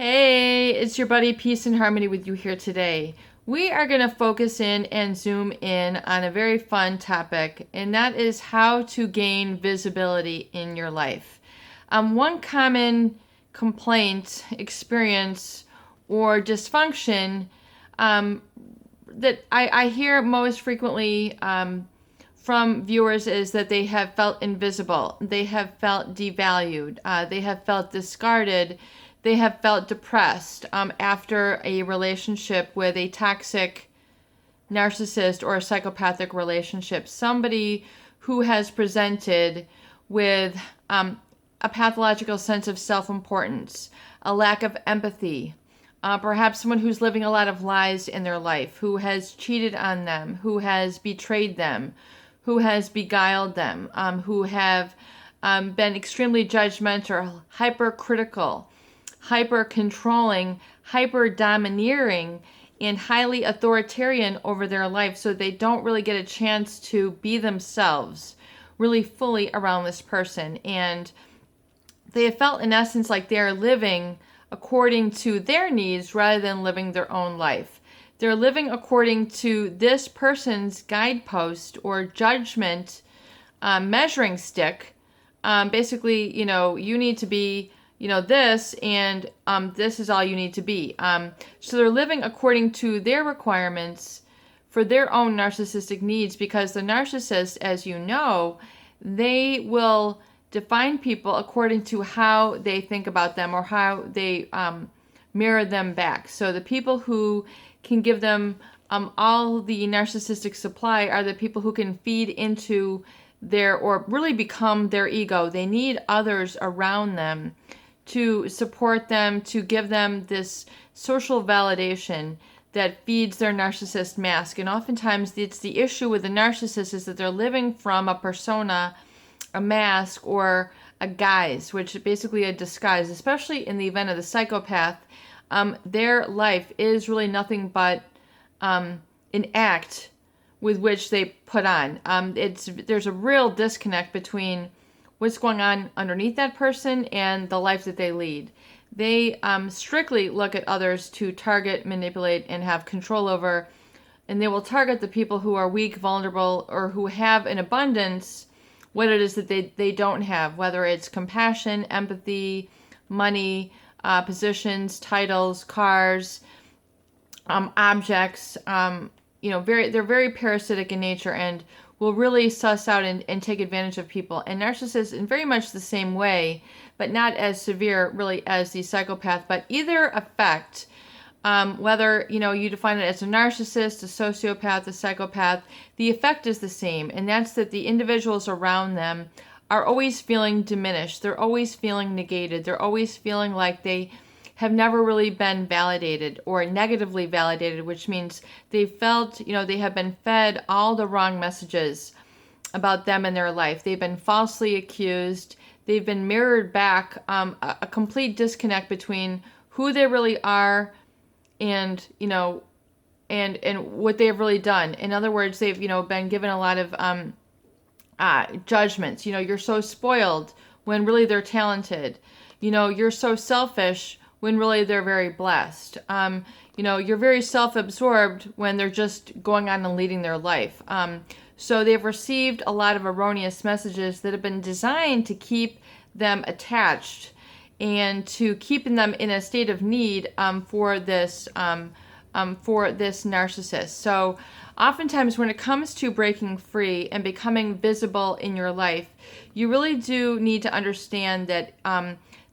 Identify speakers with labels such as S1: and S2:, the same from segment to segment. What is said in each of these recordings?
S1: Hey, it's your buddy Peace and Harmony with you here today. We are going to focus in and zoom in on a very fun topic, and that is how to gain visibility in your life. One common complaint, experience, or dysfunction that I hear most frequently from viewers is that they have felt invisible, they have felt devalued, they have felt discarded, they have felt depressed after a relationship with a toxic narcissist or a psychopathic relationship. Somebody who has presented with a pathological sense of self-importance, a lack of empathy, perhaps someone who's living a lot of lies in their life, who has cheated on them, who has betrayed them, who has beguiled them, who have been extremely judgmental, hypercritical, hyper-controlling, hyper-domineering, and highly authoritarian over their life, so they don't really get a chance to be themselves really fully around this person. And they have felt, in essence, like they're living according to their needs rather than living their own life. They're living according to this person's guidepost or judgment measuring stick. Basically, you need to be this, and this is all you need to be. So they're living according to their requirements for their own narcissistic needs, because the narcissist, as you know, they will define people according to how they think about them or how they mirror them back. So the people who can give them all the narcissistic supply are the people who can feed into their, or really become their ego. They need others around them to support them, to give them this social validation that feeds their narcissist mask. And oftentimes it's the issue with the narcissist is that they're living from a persona, a mask, or a guise, which is basically a disguise. Especially in the event of the psychopath, their life is really nothing but an act with which they put on. There's a real disconnect between what's going on underneath that person and the life that they lead. They strictly look at others to target, manipulate, and have control over, and they will target the people who are weak, vulnerable, or who have in abundance what it is that they don't have, whether it's compassion, empathy, money, positions, titles, cars, objects. They're very parasitic in nature and will really suss out and take advantage of people. And narcissists in very much the same way, but not as severe really as the psychopath, but either effect, whether you define it as a narcissist, a sociopath, a psychopath, the effect is the same, and that's that the individuals around them are always feeling diminished. They're always feeling negated. They're always feeling like they have never really been validated or negatively validated, which means they felt, they have been fed all the wrong messages about them and their life. They've been falsely accused. They've been mirrored back a complete disconnect between who they really are and what they've really done. In other words, they've, been given a lot of judgments. You're so spoiled when really they're talented. You're so selfish when really they're very blessed. You're very self-absorbed when they're just going on and leading their life. So they've received a lot of erroneous messages that have been designed to keep them attached and to keeping them in a state of need for this narcissist. So oftentimes when it comes to breaking free and becoming visible in your life, you really do need to understand that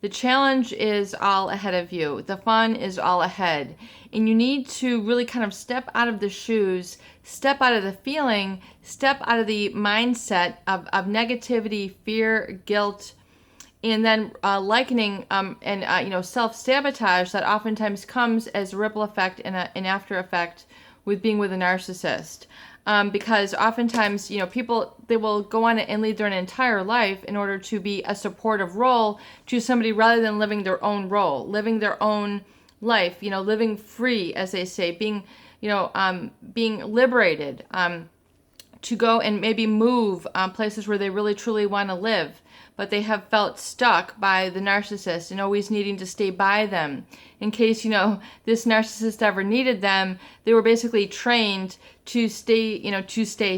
S1: the challenge is all ahead of you. The fun is all ahead. And you need to really kind of step out of the shoes, step out of the feeling, step out of the mindset of negativity, fear, guilt, and then likening and self-sabotage that oftentimes comes as a ripple effect and an after effect with being with a narcissist. Because oftentimes, people, they will go on and lead their entire life in order to be a supportive role to somebody rather than living their own role, living their own life, living free, as they say, being liberated, to go and maybe move places where they really truly want to live. but they have felt stuck by the narcissist and always needing to stay by them. In case, this narcissist ever needed them, they were basically trained to stay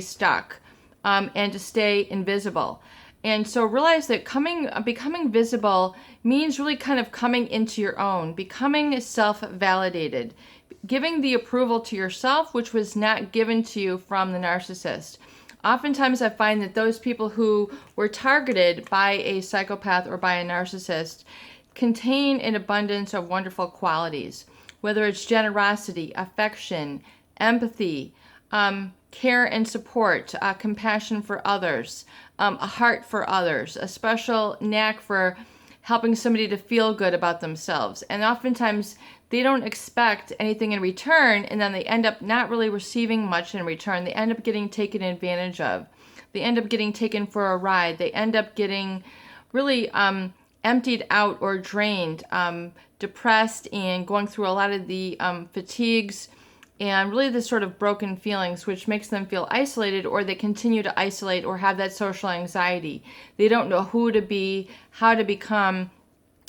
S1: stuck, and to stay invisible. And so realize that becoming visible means really kind of coming into your own, becoming self-validated, giving the approval to yourself, which was not given to you from the narcissist. Oftentimes I find that those people who were targeted by a psychopath or by a narcissist contain an abundance of wonderful qualities, whether it's generosity, affection, empathy, care and support, compassion for others, a heart for others, a special knack for helping somebody to feel good about themselves. And oftentimes they don't expect anything in return, and then they end up not really receiving much in return. They end up getting taken advantage of. They end up getting taken for a ride. They end up getting really emptied out or drained, depressed, and going through a lot of the fatigues and really the sort of broken feelings, which makes them feel isolated, or they continue to isolate or have that social anxiety. They don't know who to be, how to become,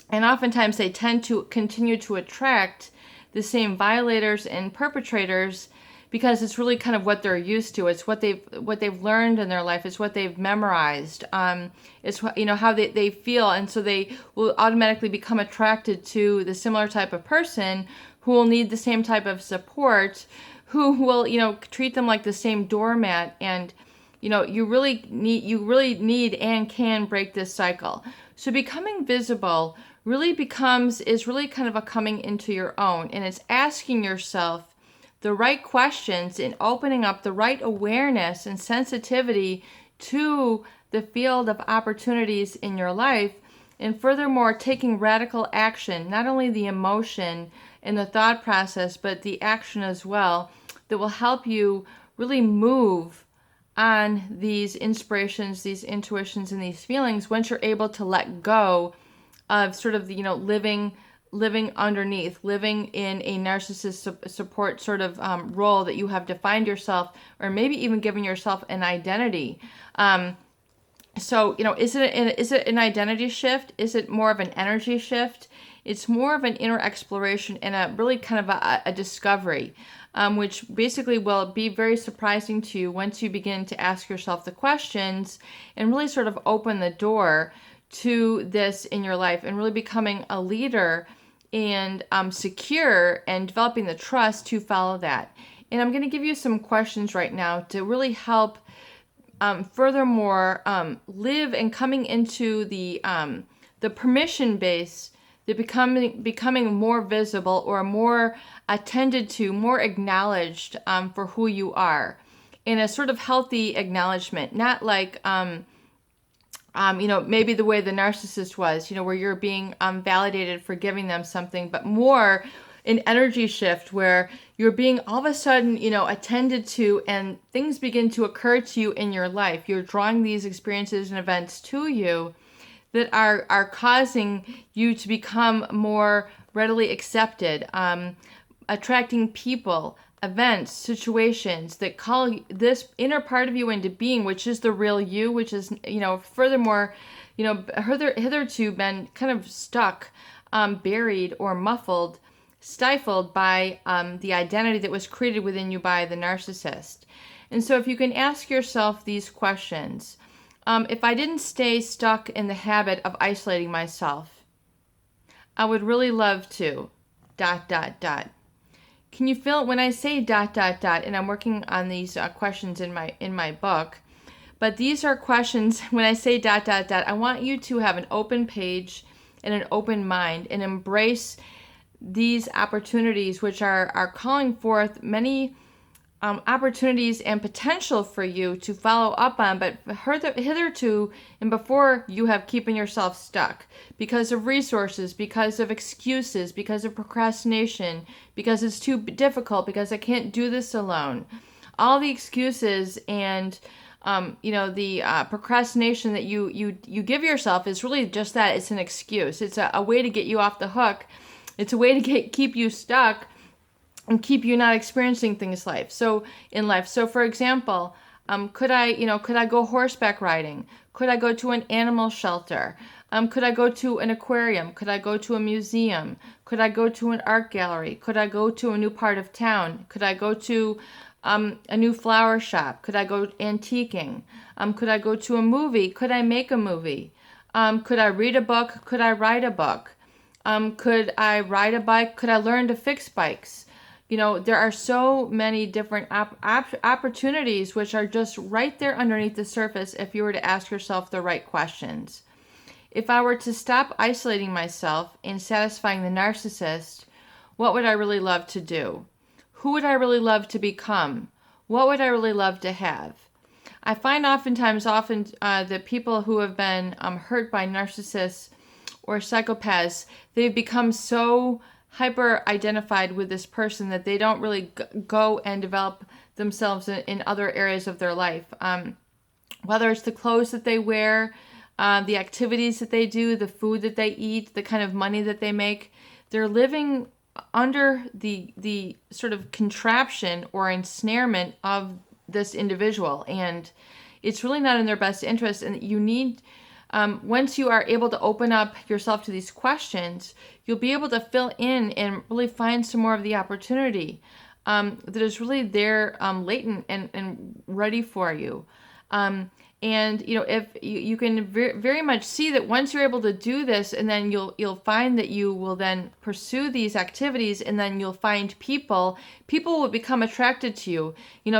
S1: and oftentimes they tend to continue to attract the same violators and perpetrators because it's really kind of what they're used to. It's what they've learned in their life. It's what they've memorized. It's how they feel, and so they will automatically become attracted to the similar type of person who will need the same type of support, who will treat them like the same doormat. And you really need and can break this cycle. So becoming visible is really kind of a coming into your own, and it's asking yourself the right questions and opening up the right awareness and sensitivity to the field of opportunities in your life, and furthermore taking radical action, not only the emotion and the thought process, but the action as well, that will help you really move on these inspirations, these intuitions, and these feelings once you're able to let go of sort of the, living underneath, living in a narcissist support sort of role that you have defined yourself, or maybe even given yourself an identity. So, is it an identity shift? Is it more of an energy shift? It's more of an inner exploration and a really kind of a discovery, which basically will be very surprising to you once you begin to ask yourself the questions and really sort of open the door to this in your life, and really becoming a leader and secure and developing the trust to follow that. And I'm going to give you some questions right now to really help furthermore live and coming into the permission base, that becoming more visible or more attended to, more acknowledged for who you are, in a sort of healthy acknowledgement, not like maybe the way the narcissist was, where you're being validated for giving them something, but more an energy shift where you're being all of a sudden, attended to, and things begin to occur to you in your life. You're drawing these experiences and events to you that are causing you to become more readily accepted, attracting people, events, situations that call this inner part of you into being, which is the real you, which is, furthermore, hitherto been kind of stuck, buried or muffled, stifled by the identity that was created within you by the narcissist. And so if you can ask yourself these questions, if I didn't stay stuck in the habit of isolating myself, I would really love to, ... Can you feel when I say ... and I'm working on these questions in my book, but these are questions, when I say ... I want you to have an open page and an open mind and embrace these opportunities, which are calling forth many opportunities and potential for you to follow up on, but hitherto and before you have keeping yourself stuck because of resources, because of excuses, because of procrastination, because it's too difficult, because I can't do this alone. All the excuses and the procrastination that you give yourself is really just that. It's an excuse. It's a way to get you off the hook. It's a way to keep you stuck and keep you not experiencing things in life. So for example, Could I go horseback riding? Could I go to an animal shelter? Could I go to an aquarium? Could I go to a museum? Could I go to an art gallery? Could I go to a new part of town? Could I go to a new flower shop? Could I go antiquing? Could I go to a movie? Could I make a movie? Could I read a book? Could I write a book? Could I ride a bike? Could I learn to fix bikes? There are so many different opportunities which are just right there underneath the surface if you were to ask yourself the right questions. If I were to stop isolating myself and satisfying the narcissist, what would I really love to do? Who would I really love to become? What would I really love to have? I find oftentimes that people who have been hurt by narcissists or psychopaths, they've become so hyper-identified with this person that they don't really go and develop themselves in other areas of their life. Whether it's the clothes that they wear, the activities that they do, the food that they eat, the kind of money that they make, they're living under the sort of contraption or ensnarement of this individual. And it's really not in their best interest. And you need... once you are able to open up yourself to these questions, you'll be able to fill in and really find some more of the opportunity that is really there, latent and ready for you. And if you can very much see that once you're able to do this, and then you'll find that you will then pursue these activities, and then you'll find people will become attracted to you.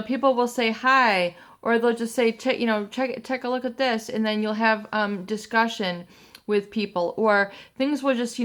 S1: People will say hi, or they'll just say, take a look at this, and then you'll have discussion with people, or things will just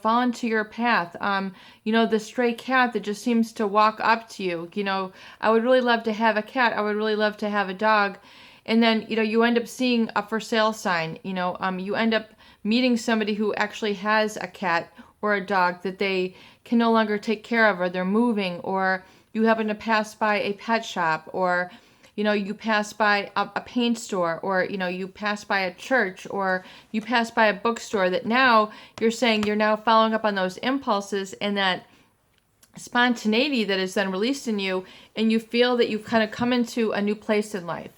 S1: fall into your path. The stray cat that just seems to walk up to you. I would really love to have a cat. I would really love to have a dog. And then you end up seeing a for sale sign. You end up meeting somebody who actually has a cat or a dog that they can no longer take care of, or they're moving, or you happen to pass by a pet shop, or you pass by a paint store, or you pass by a church, or you pass by a bookstore, that now you're saying you're now following up on those impulses and that spontaneity that is then released in you, and you feel that you've kind of come into a new place in life.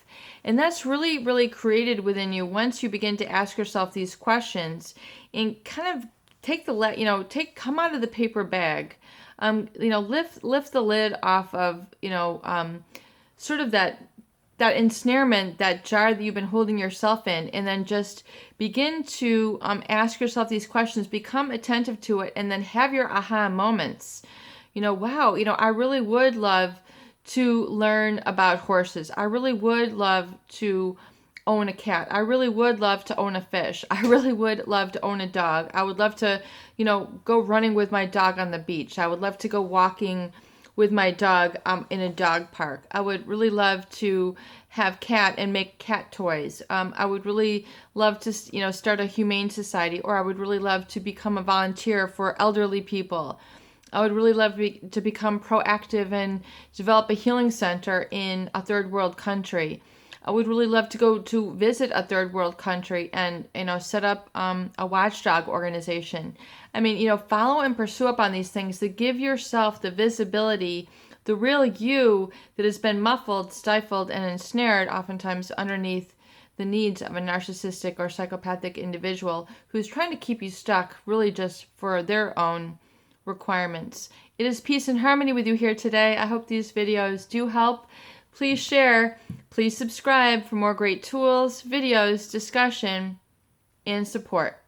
S1: And that's really, really created within you once you begin to ask yourself these questions and kind of come out of the paper bag, lift the lid off of, sort of that ensnarement, that jar that you've been holding yourself in, and then just begin to ask yourself these questions, become attentive to it, and then have your aha moments. Wow, I really would love to learn about horses. I really would love to own a cat. I really would love to own a fish. I really would love to own a dog. I would love to, go running with my dog on the beach. I would love to go walking with my dog in a dog park. I would really love to have cat and make cat toys. I would really love to, start a humane society, or I would really love to become a volunteer for elderly people. I would really love to become proactive and develop a healing center in a third world country. I would really love to go to visit a third world country and, set up a watchdog organization. Follow and pursue up on these things to give yourself the visibility, the real you that has been muffled, stifled, and ensnared oftentimes underneath the needs of a narcissistic or psychopathic individual who's trying to keep you stuck really just for their own requirements. It is peace and harmony with you here today. I hope these videos do help. Please share, please subscribe for more great tools, videos, discussion, and support.